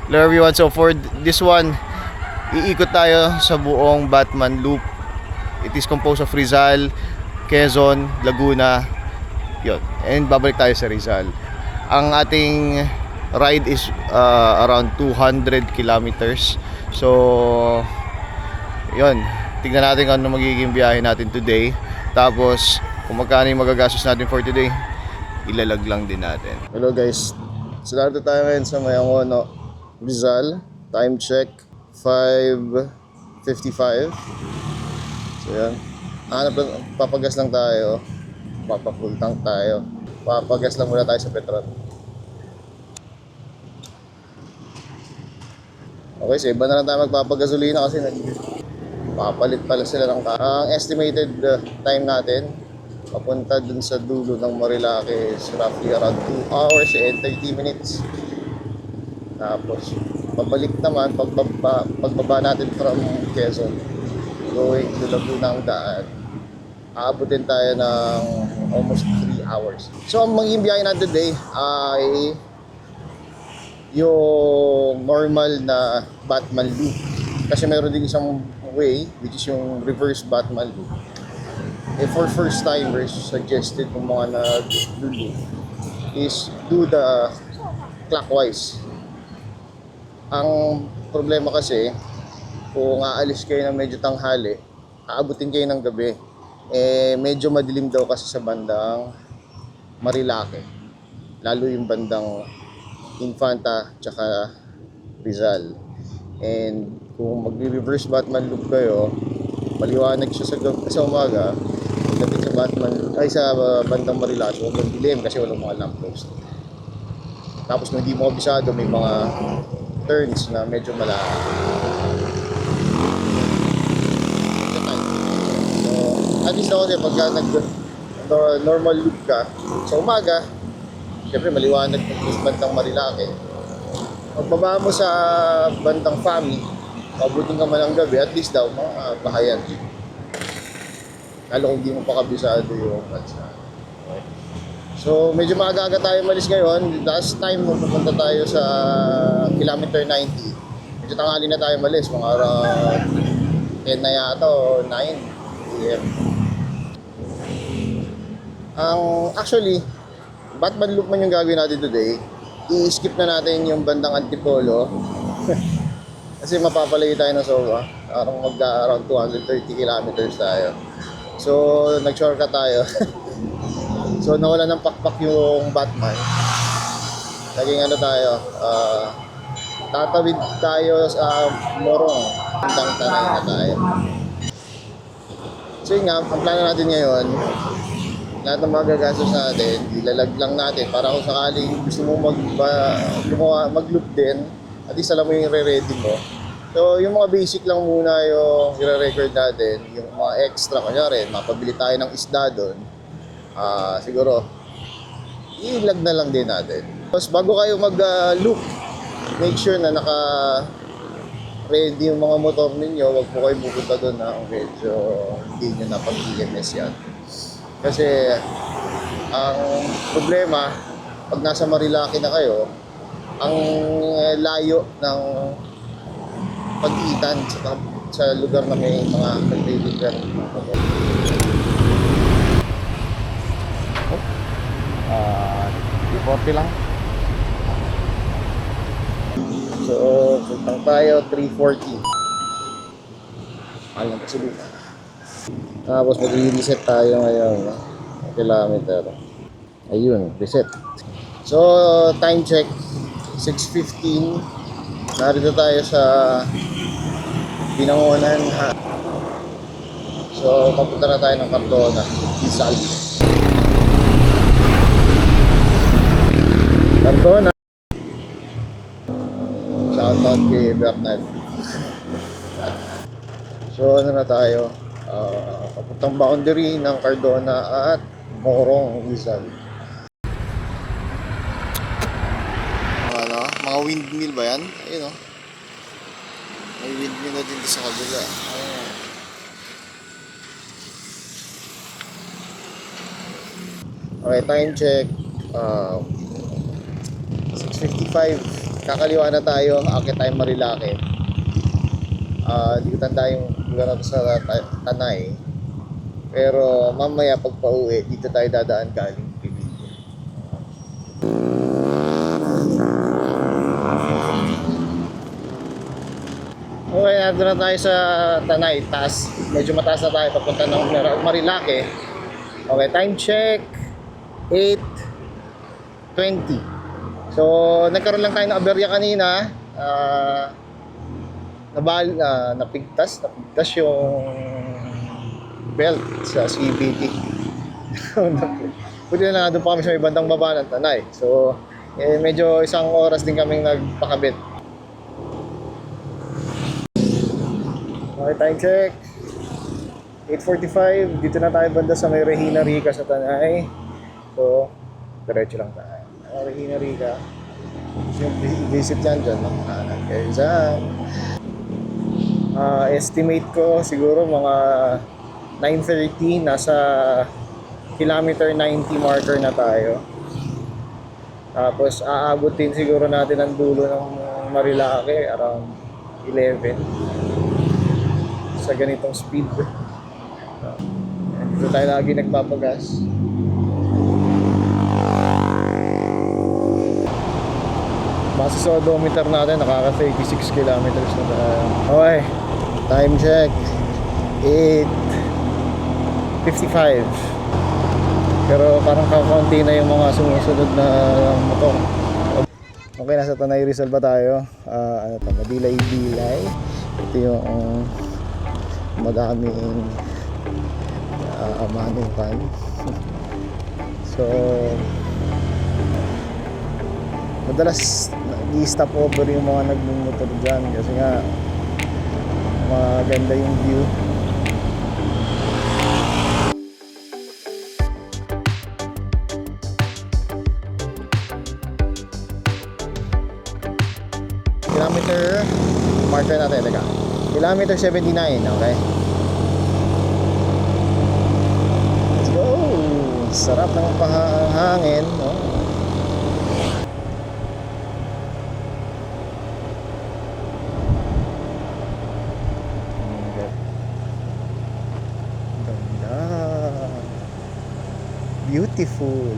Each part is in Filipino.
Hello everyone, so for this one, iikot tayo sa buong Batman Loop. It is composed of Rizal, Quezon, Laguna, yun. And babalik tayo sa Rizal. Ang ating ride is around 200 kilometers. So, yun. Tignan natin kung ano magiging biyahe natin today. Tapos, kung magkano yung magagastos natin for today, ilalag lang din natin. Hello guys, so narito tayo ngayon sa Mayangono, Rizal. Time check 5:55. So yan, papagas lang tayo, papafull tank tayo, papagas lang muna tayo sa Petron. Okay, so iba na lang tayo magpapagasolina kasi papalit pala sila ng ang estimated time natin papunta dun sa dulo ng Marilake is roughly around 2 hours and 30 minutes. Tapos pabalik naman pagbaba natin from Quezon going to Laguna ang daan, aabutin tayo ng almost 3 hours. So ang magiging biyahe natin today ay yung normal na Batman Loop, kasi meron din isang way which is yung reverse Batman Loop. For first timers, suggested ng mga nag-loop is do the clockwise. Ang problema kasi, kung aalis kayo ng medyo tanghali, aabutin kayo ng gabi, medyo madilim daw kasi sa bandang Marilake, lalo yung bandang Infanta tsaka Rizal. And kung magre-reverse Batman Loop kayo, maliwanag siya sa umaga, dapat sa Batman ay sa bandang Marilake, huwag yung dilim kasi walang mga lamppost. Tapos kung hindi mo kabisado, may mga turns na medyo malaki. So, at least ako kasi pagka normal loop ka sa umaga, syempre maliwanag ng bandang Marilake. Pagbaba mo sa bandang Fami, mabuting ka man ang gabi, at least daw bahayan. Lalo kung hindi mo pa kabisado yung bansa. Okay. So, medyo maaga tayo malis ngayon. Last time, pupunta tayo sa kilometer 90. Medyo tanghali na tayo malis. Mga around 10 na yata o 9 p.m. Actually, Batman Loop man yung gagawin natin today. I-skip na natin yung bandang Antipolo. Kasi mapapalayo tayo ng soba. Around 230 kilometers tayo. So, nag-shortcut tayo. So, nawala ng pakpak yung Batman. Naging ano tayo, tatawid tayo sa Morong. Hanggang Tanay na tayo. So yun nga, ang plano natin ngayon, lahat ng mga gagastos natin, ilalag lang natin para kung sakaling gusto mo mag-loop din, at least alam mo yung re-ready mo. So yung mga basic lang muna yung i-record natin, yung mga extra, kunyari, mapabili tayo ng isda doon. Siguro ilag na lang din natin. Tapos bago kayo mag-loop, make sure na naka-ready yung mga motor ninyo. Huwag po kayo pupunta doon na medyo hindi nyo na pag-EMS yan. Kasi ang problema, pag nasa Marilake na kayo, ang layo ng pag-itan sa lugar na may mga nagbibigan. 40 lang. So, puntang tayo 340. Mahal ng kasulita. Tapos mag-reset tayo ngayon, kilometer. Ayun, reset. So, time check 6:15. Narito tayo sa Binangonan. So, papunta na tayo ng Cardona, Rizal. Cardona. Shoutout kay Bernard. So ano na tayo, papuntang boundary ng Cardona at Morong, Rizal. Mga windmill ba yan? Ayun o. May windmill na din sa kabila. Okay, time check 6:55. kakaliwa na tayo, akit tayo Marilake. Hindi ko tanda yung lugar natin sa Tanay. Pero mamaya pag pauwi, dito tayo dadaan galing Pilipino. Okay, nandun na tayo sa Tanay. Taas, medyo mataas na tayo papunta ng Marilake. Okay, time check 8:20. So, nagkaroon lang tayo ng aberya kanina. Napigtas yung belt sa CVT. Buti na doon pa kami sa may bandang baba ng Tanay. So, medyo isang oras din kaming nagpakabit. Okay, time check 8:45. Dito na tayo banda sa may Regina Rica sa Tanay. So, diretso lang tayo. Regina Rica. So, visit yan dyan. Okay, dyan. Estimate ko siguro mga 9:30, nasa kilometer 90 marker na tayo. Tapos aabutin siguro natin ang dulo ng Marilake around 11 sa ganitong speed. Dito tayo lagi nagpapagas. Base sa odometer natin, nakaka 36 kilometers na tayo. Okay, time check 8:55. Pero parang kakaunti na yung mga sumusunod na motor. Okay, nasa Tanay Rizal ba tayo? Ano to, Madilay-Dilay. Ito yung madaming manukan. So, madalas nag-i-stop over yung mga nagmumotor dyan kasi nga maganda yung view. Kilometer marker natin, teka. Kilometer 79, okay? Let's go! Sarap ng pahangin, no? Ganda! Beautiful!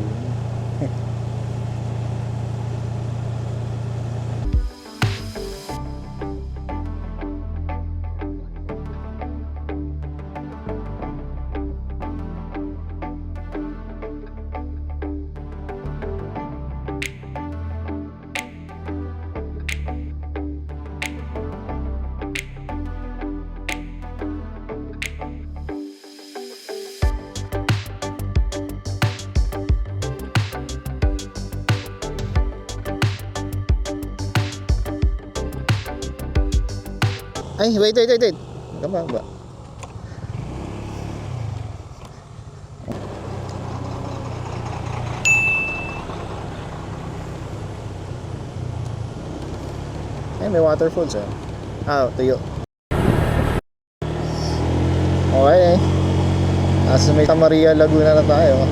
Ay, wait. Gama ba? Ay, may waterfalls eh. Tuyo. Okay. Nasa may Maria Laguna na tayo.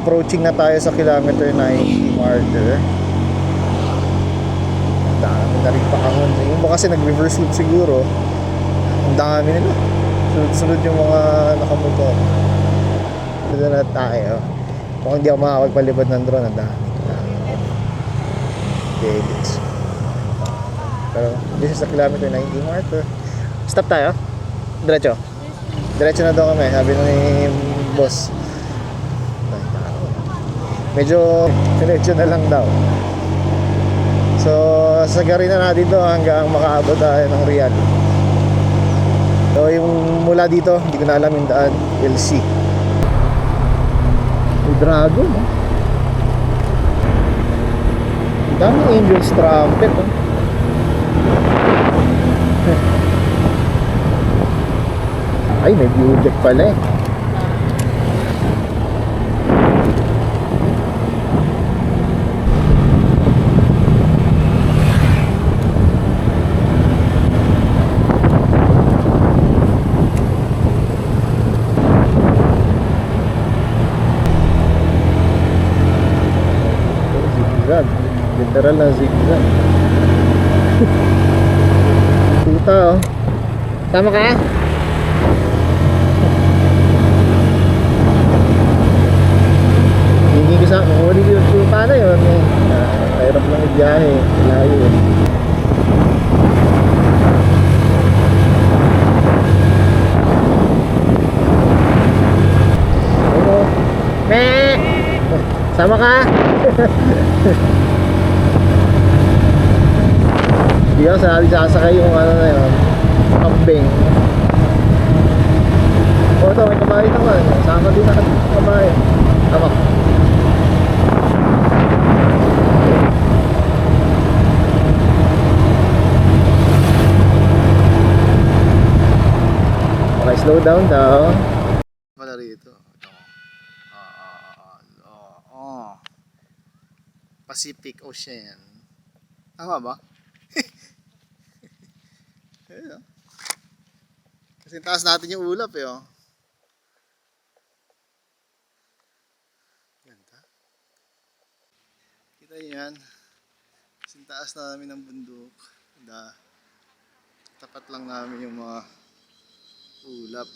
Approaching na tayo sa kilometer 90 marker. Dami na rin pakahon. Yung ba kasi nag-reverse loop siguro. Ang dami nila. Sunod-sunod yung mga nakamotor. Dito na tayo. Kung hindi ako makakapagpalipad ng drone, ang dami. Okay, pero this is the kilometer 90 marker. Stop tayo. Diretso. Diretso na daw kami. Sabi ni boss. Medyo diretso na lang daw. So, sagarin na natin to hanggang makaabot tayo ng Riyadh. So, yung mula dito, hindi ko na alam yung daan. We'll see. May dragon, eh. Ang daming Angel's Trumpet, eh. Ay, may view deck pala, eh. literal na zigzag. Tuta oh. Tama ka? Hindi ko sa kung wali ko yung paano yun eh. Hirap lang i-biyahe. Layo eh. Oo. Meh! Sama ka? Hindi ako sasakay yung ano na yun. Kambing. O ito, may kabahay naman. Sama din na kabahay. Tama. Okay, slow down daw. Pala rito. Pacific Ocean. Tama ba? Ayun, oh. Kasi taas natin yung ulap eh, oh. Ganda. Kita niyo yan. Kasi taas namin ng bundok. Tapat lang namin yung mga ulap.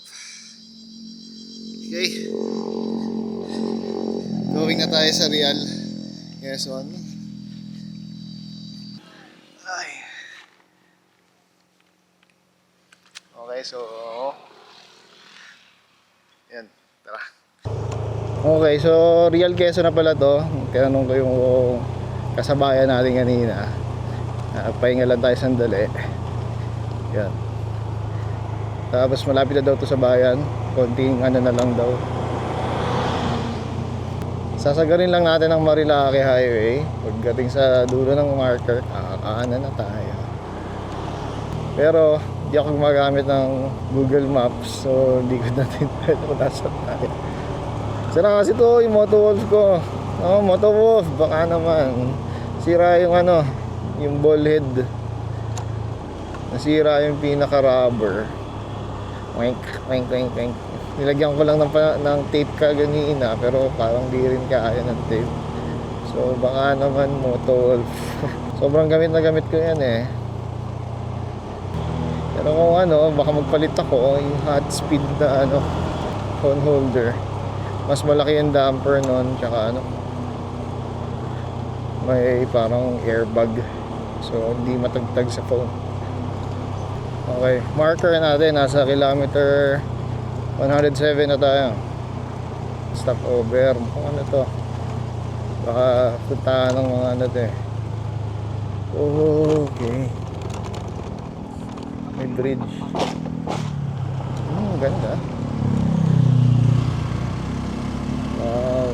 Okay. Going na tayo sa Real Quezon. Ay. Okay, so yan, tara. Okay, so Real Quezon na pala to. Tinanong ko yung kasabayan natin kanina. Pahinga lang tayo sandali. Yan. Tapos malapit na daw to sa bayan. Konting ano na lang daw. Sasagarin lang natin ang Marilake Highway. Pagdating sa dulo ng marker, kakaanan na tayo. Pero hindi ako gumagamit ng Google Maps, so hindi ko natin pwede kung nasa tayo. Sira kasi to yung Motowolf ko. Oh, Motowolf, baka naman sira yung ano, yung ball head. Nasira yung pinaka rubber. Wink, wink, wink, wink. Nilagyan ko lang ng tape kaganina, pero parang di rin kaya ng tape. So baka naman Motowolf. Sobrang gamit na gamit ko yan eh. Pero kung ano, baka magpalit ako yung hot speed na ano, phone holder. Mas malaki yung damper nun, tsaka ano, may parang airbag. So hindi matagtag sa phone. Okay, marker natin, nasa kilometer 107 na tayo. Stop over. Kung ano to, baka puntahan ng mga ano to eh. Okay, may bridge. Ganda. Wow.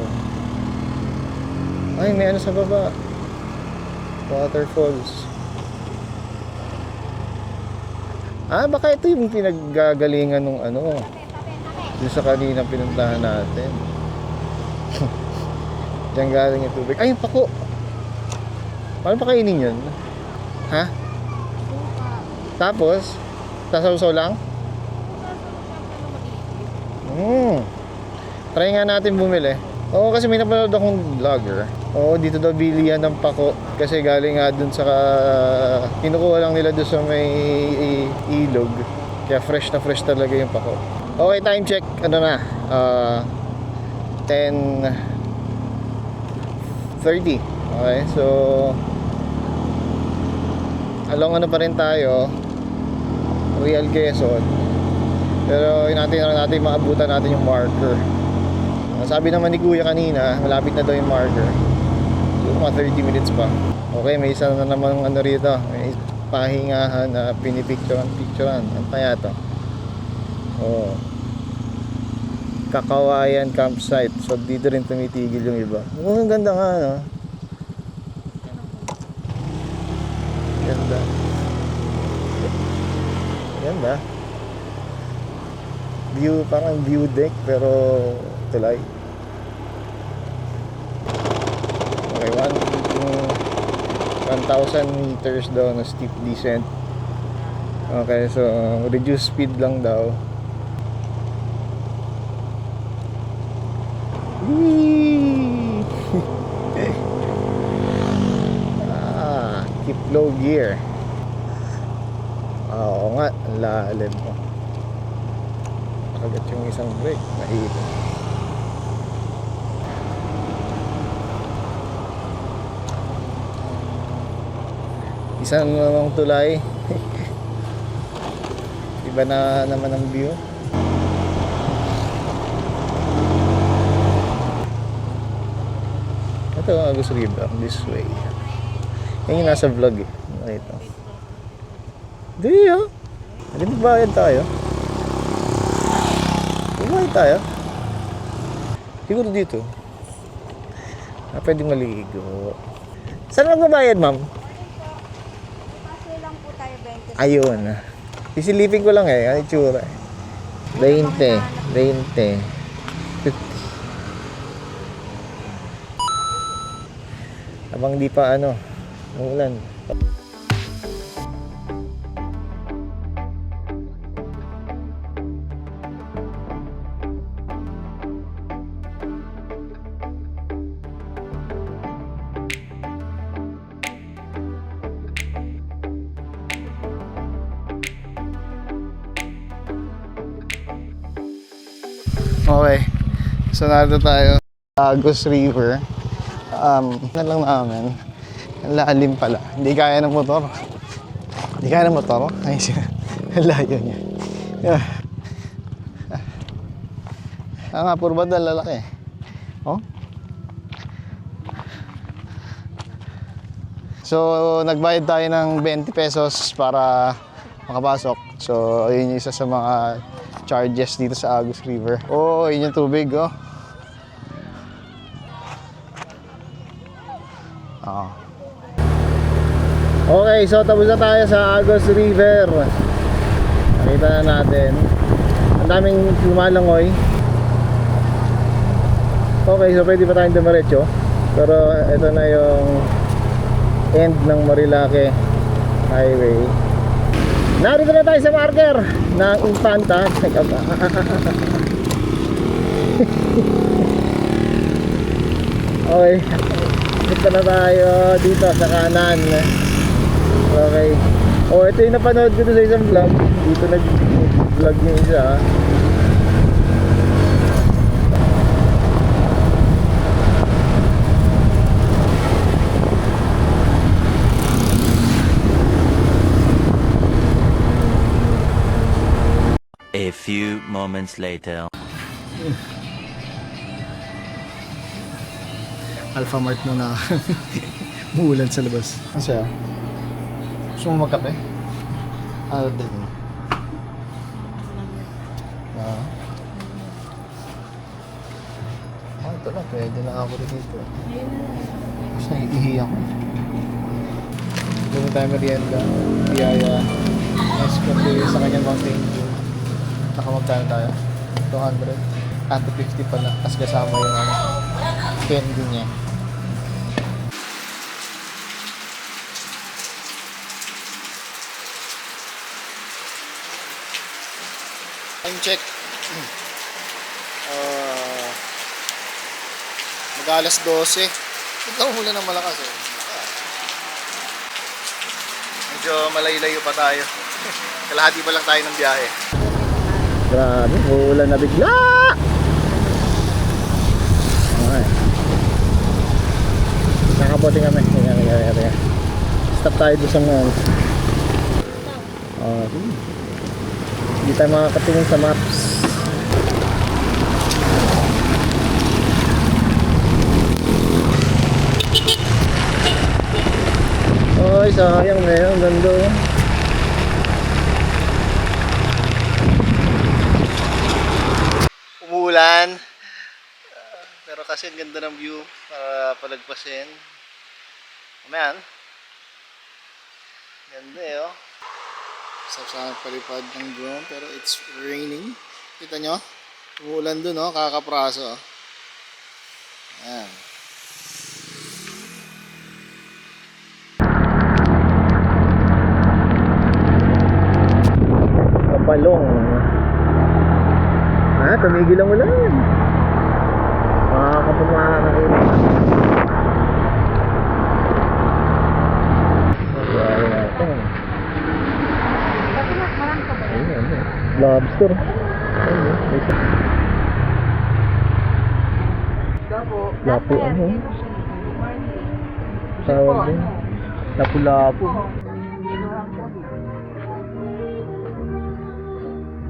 Ay, may ano sa baba, waterfalls. Baka ito yung pinaggagalingan ng ano, yung sa kanina pinuntahan natin. Diyan galing yung tubig. Ay, yung pako. Paano pa kainin yun? Ha? Tapos, sasaw-saw lang? Try nga natin bumili. Oo, kasi may napanood akong vlogger. Oo, dito daw bili yan ng pako. Kasi galing nga dun sa kinukuha lang nila dun sa may ilog. Kaya fresh na fresh talaga yung pako. Okay, time check. Ano na? 10:30. Okay, so along ano pa rin tayo, Real Quezon. Pero inatin na natin maabutan natin yung marker. Sabi naman ni Kuya kanina, malapit na daw yung marker. So mga 30 minutes pa. Okay, may isa na naman ano rito. May pahingahan na pinipicturean. Ano kaya to? Oh. Kakawayan campsite. So dito rin tumitigil yung iba. Ang ganda nga, no? Ganda. Ganda. View, parang view deck pero tulay. Okay, 1,000 meters daw na steep descent. Okay, so reduce speed lang daw. Keep low gear. Oo nga, ang lalim mo. Nakagat yung isang brake. Mahirap. Isang namang tulay. Iba na naman ang view. Ito ang Agus River, this way. Yan yung nasa vlog eh. Ito. Hindi ah. Hindi magbayad tayo. Magbayad tayo. Siguro dito. Pwedeng maligo. Saan magbabayad, ma'am? Kasi lang po tayo 20. Ayun. Isilipin ko lang eh. Ano itsura eh. 20. 20. 50. Habang di pa ano, umulan. Okay. So narito tayo sa Agus River. Na lang namin. Ang lalim pala. Hindi kaya ng motor. Hindi kaya ng motor. Ay siya. Ang layo niya. Yeah. Nga, puro ba lalaki? Oh? So, nagbayad tayo ng 20 pesos para makapasok. So, ayun yung isa sa mga charges dito sa Agus River. Oh, yun yung tubig, oh. Oh. Okay, so tapos na tayo sa Agus River. Nakita na natin. Ang daming lumalangoy. Okay, so pwede pa tayong dumiretso. Pero ito na yung end ng Marilake Highway. Narito na tayo sa marker ng Infanta. Okay. Dito na tayo dito sa kanan. Okay. Oh, ito yung napanood ko sa isang vlog. Dito nag-vlog yung isa. A few moments later. Alphamart na muulan sa labas. Ano siya? Gusto mo magkape? Ano din? Ito lang. Pwede na ako dito. Gusto na iihi ako. Doon tayo merienda. Biyaya. Escort sa kanyang mountain view. Nakamagkano tayo? 200. 250 pala. Tapos kasama yung ano, candy niya. Time check. Mag-alas 12. Ito ang hula ng malakas eh. Medyo malayo-layo pa tayo. Kalahati pa lang tayo ng biyahe. Grabe, uulan na bigla! Okay. Nakabote kami. Stop tayo doon sa mga hindi tayo makakatingin sa maps. Ay, sayang na yun. Ganda. Umuulan. Pero kasi ang ganda ng view para palagpasin. Ayan. Ganda eh, oh. Sarap sana palipad ng drone pero it's raining. Kita nyo? Umuulan dun, oh. Kakapraso. Ayan. Kapalong. Tumigil ang ulan. Makakapumakain. Lobster. Lapu ano? Tawag din. Lapu-lapu.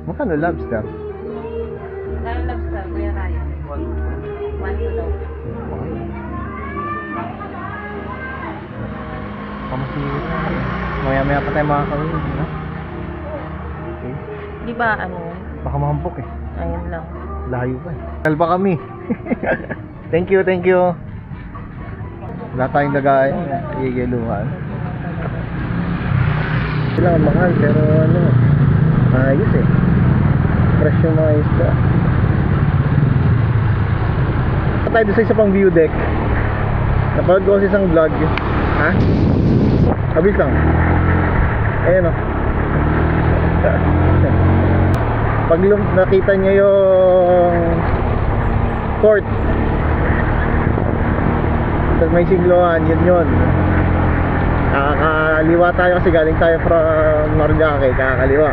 Magkano lobster? Kaya lobster, Kuya Ryan. 1 daw. Pamasira. Maya-maya pa tayo makakawin. Ha? Okay. Di ba ano? Baka mahampok eh. Ayun lang. Layo pa eh. Mahal pa kami. Thank you, thank you. Wala tayong lagayan. Igiluhan. Sila ang mahal pero ano, ayos eh. Fresh yung mga isda. Tayo doon sa isa pang view deck. Napanood ko kasi isang vlog. Ha? Abis lang. Ayan o. Pag nakita nyo yung court, tapos may sigloan, yun. Kakaliwa tayo kasi galing tayo from Norgake, kakaliwa.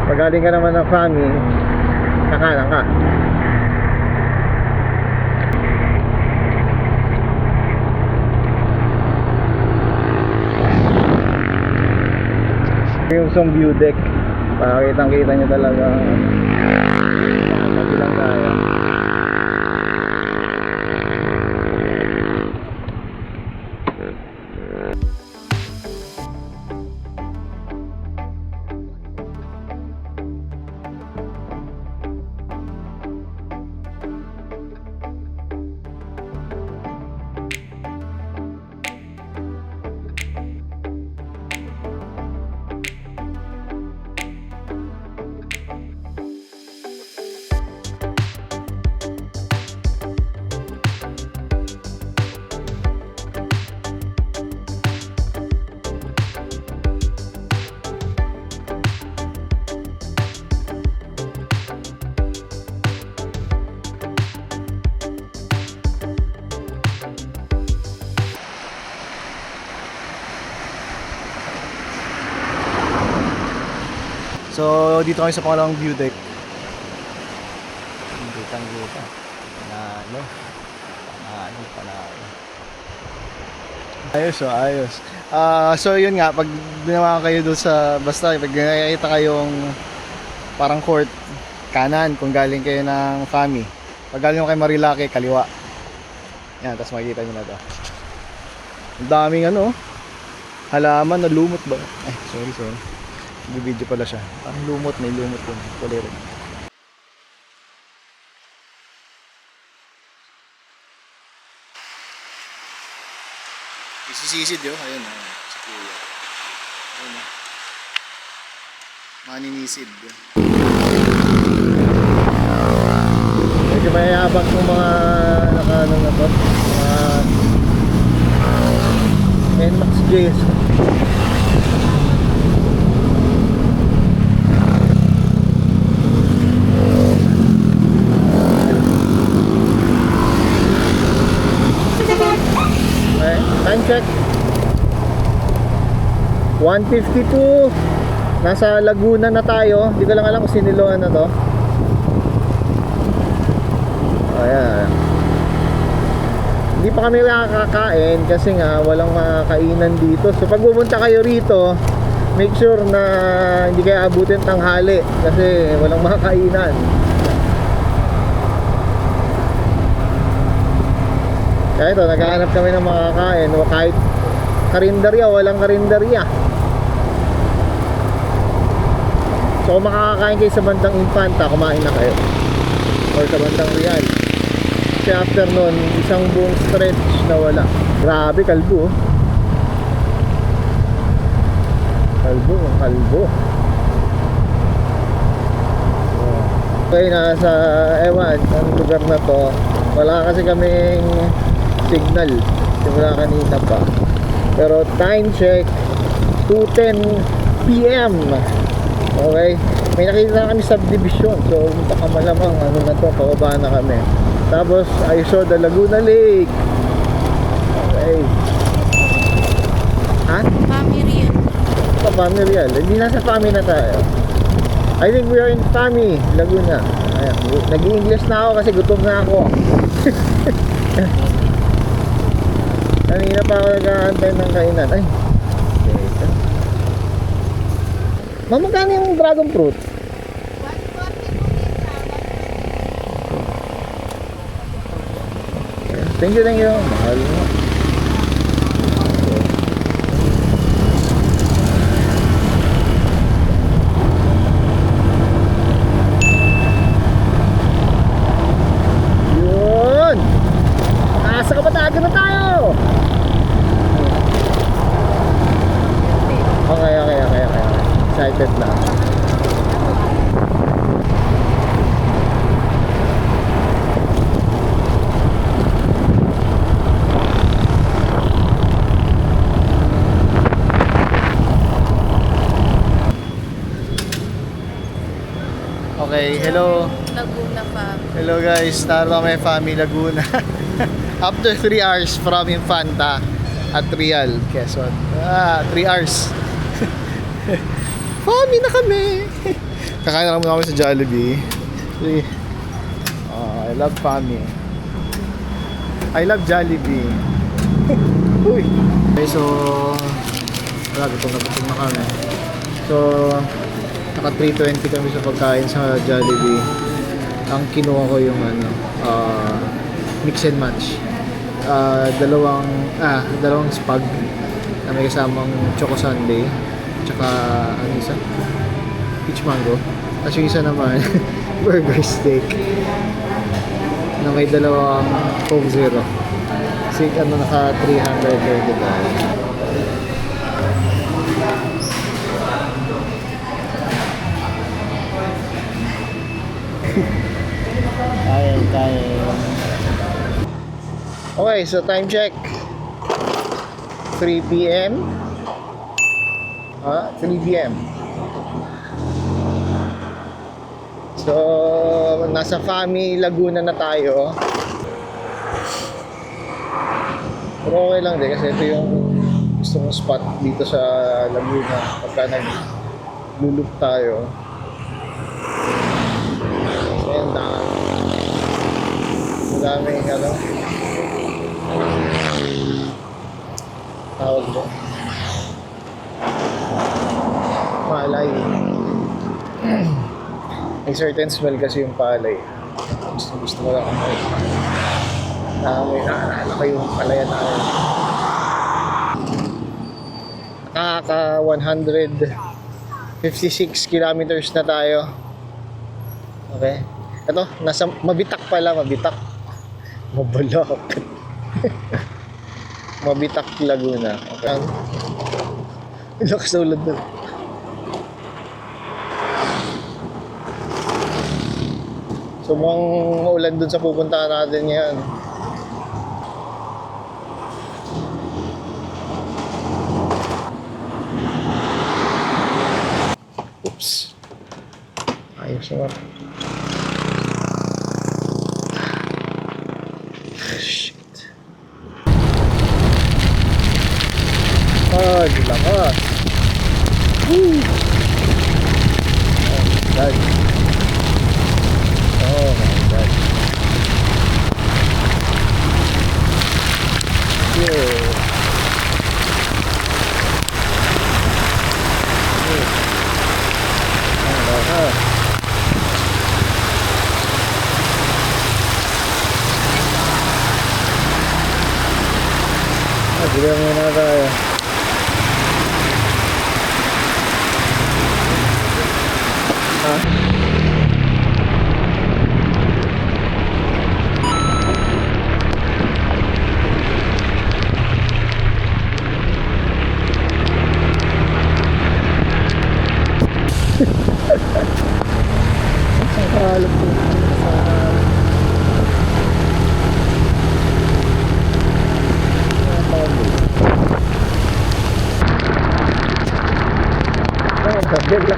Pag galing ka naman ng Fami, kakanan ka. Yung isang view deck, pakitang-kita nyo talaga. Sabi lang tayo. So, dito kami sa pangalawang view deck. Kitang-kita. Panalo. Ayos oh, ayos. So yun nga, pag binawa kayo doon sa, basta pag nakikita kayong parang court, kanan kung galing kayo ng Fami. Pag galing kayo Marilake, kaliwa. Yan, tapos makikita nyo na to. Ang daming ano, halaman na lumot ba? Ay, sorry. Video pala siya. Parang lumot, may lumot yun. Kulero. Isisisid yun. Ayun, si Kuya. Ayun, maninisid. Medyo mayayabang ng mga nakaano na to. Mga NMAX Js. Time check 1:52. Nasa Laguna na tayo. Hindi ko lang alam kung siniloan na to. Ayan. Hindi pa kami nakakakain kasi nga walang kainan dito. So pag pumunta kayo rito, make sure na hindi kayo abutin tanghali kasi walang makakainan. Kaya ito, naghahanap kami ng makakain o kahit karinderya, walang karinderya. So kung makakakain kayo sa bandang Infanta, kumain na kayo. Or sa bandang Real. Kasi after nun, isang buong stretch na wala. Grabe, kalbo. Kalbo. Okay, nasa ewan, ang lugar na to. Wala kasi kaming signal simula kanina pa, pero time check 2:10 PM. Okay, may nakita na kami subdivision, so baka malamang ano na to, pababa na kami. Tapos I saw the Laguna Lake. Okay, ha? Family. Sa Fami Real, hindi nasa Fami na tayo. I think we are in Fami, Laguna. Ayan, nag-i-English na ako kasi gutom na ako. Kanina pa ako nag-aantay ng kainan. Ay, teka. Ma'am, magkano yung dragon fruit? 140 po din sa Thank you, thank you. Mahal mo. Yun! Asa ka ba tayo na tayo? Okay. Excited na. Okay, hello. Laguna pa. Hello guys, narito kami Fami Laguna. After 3 hours from Infanta at Real, Quezon. 3 hours. Fami na kami. Kakain na kami sa Jollibee. I love Fami. I love Jollibee. Uy. Okay, so gutom na kami. So naka 320 kami sa pagkain sa Jollibee. Ang kinuha ko yung mix and match. Dalawang spag na may kasamang choco sundae, tsaka ano isa? Peach mango. Tapos yung isa naman burger steak na may dalawang Coke Zero. Kasi naka 330 Kaya. Okay, so time check. 3 p.m. 3 p.m. So, nasa Fami Laguna na tayo. Pero okay lang din kasi ito yung gusto mong spot dito sa Laguna pagka nag-lulup tayo. Ayan na. Madaming tawag mo. Palay. May certain smell kasi yung palay. Gusto ko lang amoy. Naalala ko yung palayan namin. Nakaka 156 kilometers na tayo. Okay. Ito, nasa Mabitak pala, Mabitak. Mabalak. Mabitak, Laguna. Okay. Lakas na ulan doon. So mukhang maulan doon sa pupuntahan natin ngayon. Oops. Ayos naman. Shit. Lakas. Woo! Oh my God. Oh my God. Yeah. Lakas. Bilang muna tayo. Alam ko. Bigla.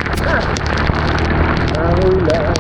Nahulan.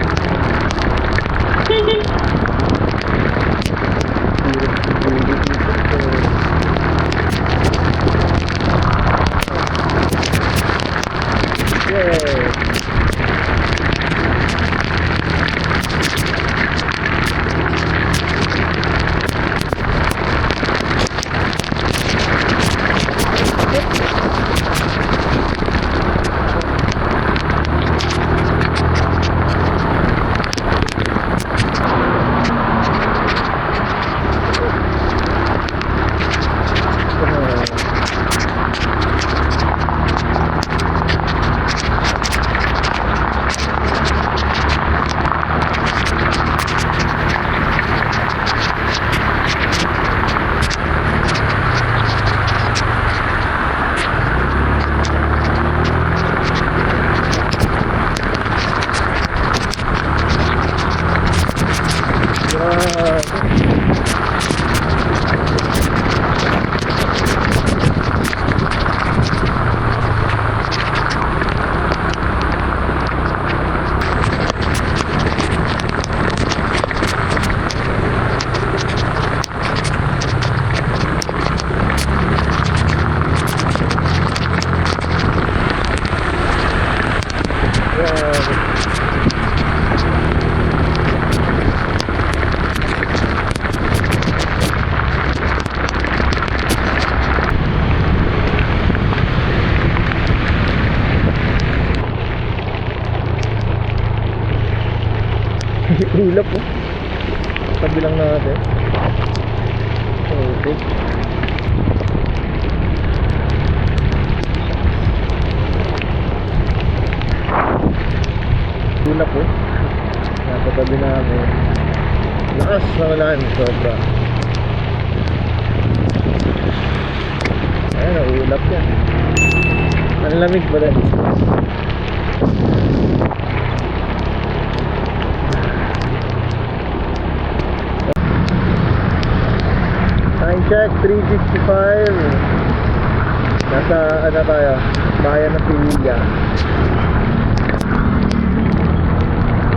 Ulap po. Tabi lang natin. Okay. Ulap po. Nasa tabi namin. Lakas ng ulan. Sobra. Ayan, ulap yan. Ang lamig ba dahil? Time check, 3:55. Nasa ano tayo? Bayan ng Pililla.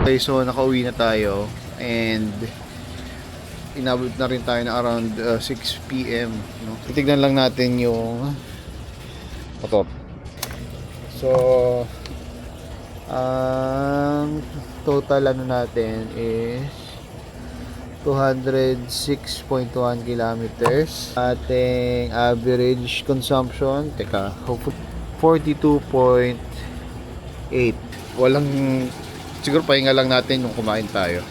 Okay, so nakauwi na tayo and inabot na rin tayo na around 6 PM, no? Titignan lang natin yung motor. So ang total ano natin is 206.1 kilometers. Ating average consumption, teka, hopefully 42.8. Walang, siguro pahinga lang natin nung kumain tayo.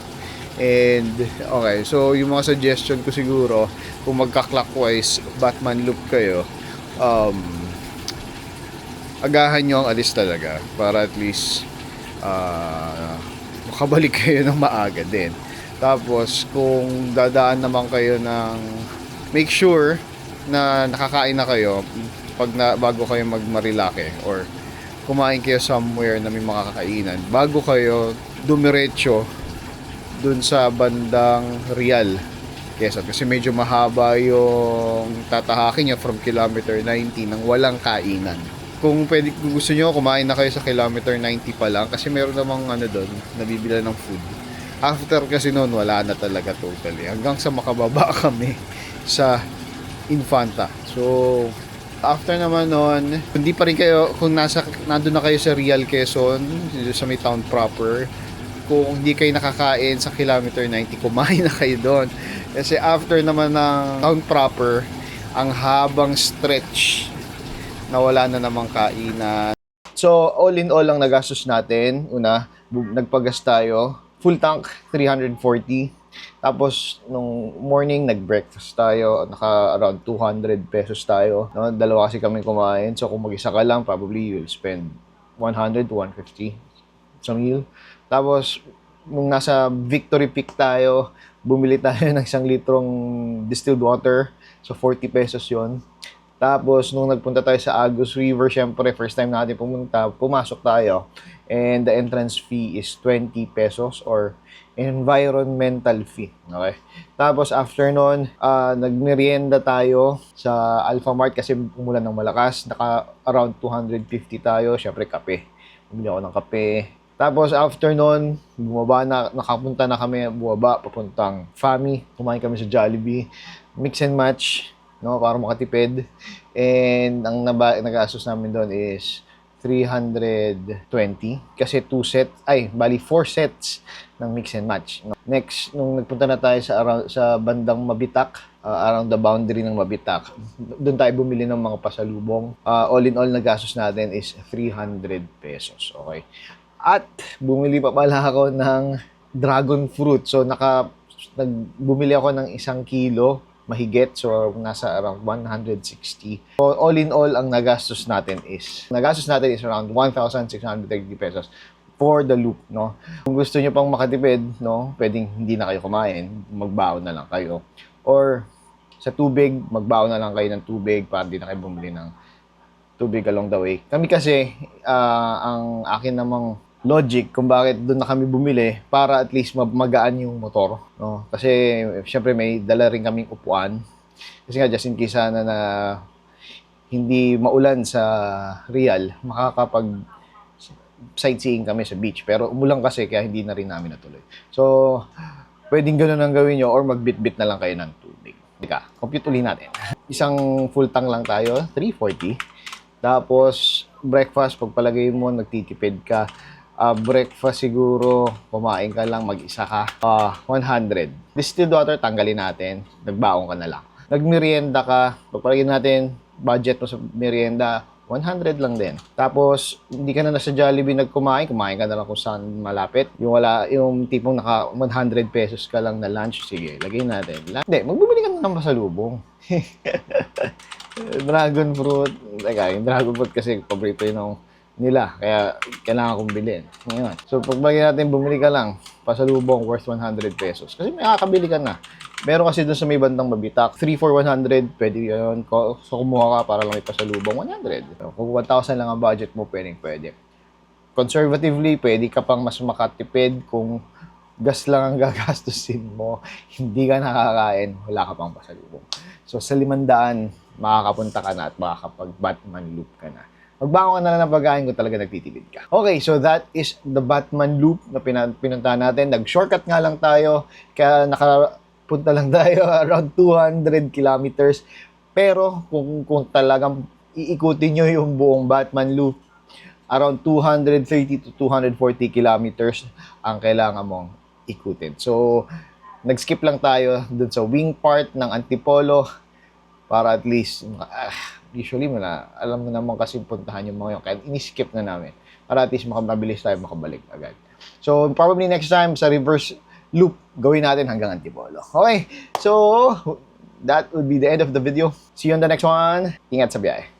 And okay, so yung mga suggestion ko siguro, kung magka-clockwise Batman loop kayo, agahan nyo ang alis talaga para at least makabalik kayo ng maaga din. Tapos kung dadaan naman kayo ng, make sure na nakakain na kayo bago kayo magmarilake or kumain kayo somewhere na may mga kakainan bago kayo dumiretso dun sa bandang Real, Quezon, kasi medyo mahaba yung tatahakin nyo from kilometer 90 nang walang kainan. Kung gusto nyo, kumain na kayo sa kilometer 90 pa lang kasi meron namang ano doon, nabibila ng food. After kasi noon, wala na talaga totally. Hanggang sa makababa kami sa Infanta. So, after naman noon, hindi pa rin kayo, kung nandun na kayo sa Real, Quezon, sa may town proper, kung hindi kayo nakakain sa kilometer 90, kumain na kayo doon. Kasi after naman ng town proper, ang habang stretch na wala na namang kainan. So, all in all ang nagastos natin. Una, nagpagas tayo. Full tank, 340. Tapos, nung morning, nag-breakfast tayo. Naka-around 200 pesos tayo. No? Dalawa kasi kami kumain. So, kung mag-isa ka lang, probably you'll spend 100 to 150 sa meal. Tapos, nung nasa Victory Peak tayo, bumili tayo ng 1 litrong distilled water. So, 40 pesos yon. Tapos, nung nagpunta tayo sa Agus River, syempre, first time natin pumunta, pumasok tayo. And the entrance fee is 20 pesos or environmental fee. Okay? Tapos, after nun, nagmerienda tayo sa Alpha Mart kasi umulan ng malakas. Around 250 tayo. Syempre, kape. Bumili ako ng kape. Tapos, after nun, nakapunta na kami, papuntang Fami. Kumain kami sa Jollibee. Mix and match, no, para makatipid. And ang nag-asos namin doon is 320 kasi 4 sets ng mix and match. Next, nung nagpunta na tayo sa bandang Mabitak, around the boundary ng Mabitak, doon tayo bumili ng mga pasalubong. All in all, nagastos natin is 300 pesos. Okay. At bumili pa pala ako ng dragon fruit. So, bumili ako ng 1 kilo mahigit, so nasa around 160. So all in all, ang nagastos natin is around 1,630 pesos for the loop, no. Kung gusto niyo pang makatipid, no, pwedeng hindi na kayo kumain, magbaon na lang kayo. Or sa tubig, magbaon na lang kayo ng tubig para hindi na kayo bumili ng tubig along the way. Kami kasi, ang akin namang logic kung bakit doon na kami bumili para at least magaan yung motor, no? Kasi syempre may dala rin kaming upuan. Kasi nga just in case sana na hindi maulan sa Real, makakapag sightseeing kami sa beach. Pero umulan kasi kaya hindi na rin namin natuloy. So, pwedeng ganoon ang gawin nyo or magbitbit na lang kayo ng tubig. Teka, compute ulit natin. 1 full tank lang tayo, 340. Tapos, breakfast, pagpalagay mo, nagtitipid ka. Breakfast siguro, kumain ka lang, mag-isa ka, 100. Distilled water, tanggalin natin, nagbaon ka na lang. Nagmerienda ka, pagpalagay natin, budget mo sa merienda, 100 lang din. Tapos, hindi ka na nasa Jollibee kumain ka na lang kung saan malapit. Yung tipong naka 100 pesos ka lang na lunch, sige, lagay natin. Hindi, magbibili ka na ng pasalubong. Dragon fruit. Teka, yung dragon fruit kasi paborito yun nila. Kaya kailangan kong bilhin. Ngayon. So, pagbagay natin, bumili ka lang. Pasalubong worth 100 pesos. Kasi may makakabili ka na. Meron kasi doon sa may bandang Mabitak. 3 for 100, pwede yun. So, kumuha ka para lang may pasalubong 100. So, kung 1,000 lang ang budget mo, pwede. Conservatively, pwede ka pang mas makatipid kung gas lang ang gagastusin mo. Hindi ka nakakain, wala ka pang pasalubong. So, sa 500, makakapunta ka na at makakapag-Batman loop ka na. Magbangon ka na lang ng pagkain kung talaga nagtitipid ka. Okay, so that is the Batman loop na pinuntahan natin. Nag-shortcut nga lang tayo, kaya nakapunta lang tayo around 200 kilometers. Pero kung talagang iikutin nyo yung buong Batman loop, around 230 to 240 kilometers ang kailangan mong ikutin. So, nag-skip lang tayo dun sa wing part ng Antipolo para at least, usually alam mo naman kasi puntahan yung mga yun. Kaya in-skip na namin para at least mabilis tayo makabalik agad. So, probably next time sa reverse loop, gawin natin hanggang Antipolo. Okay, so that would be the end of the video. See you on the next one. Ingat sa biyahe.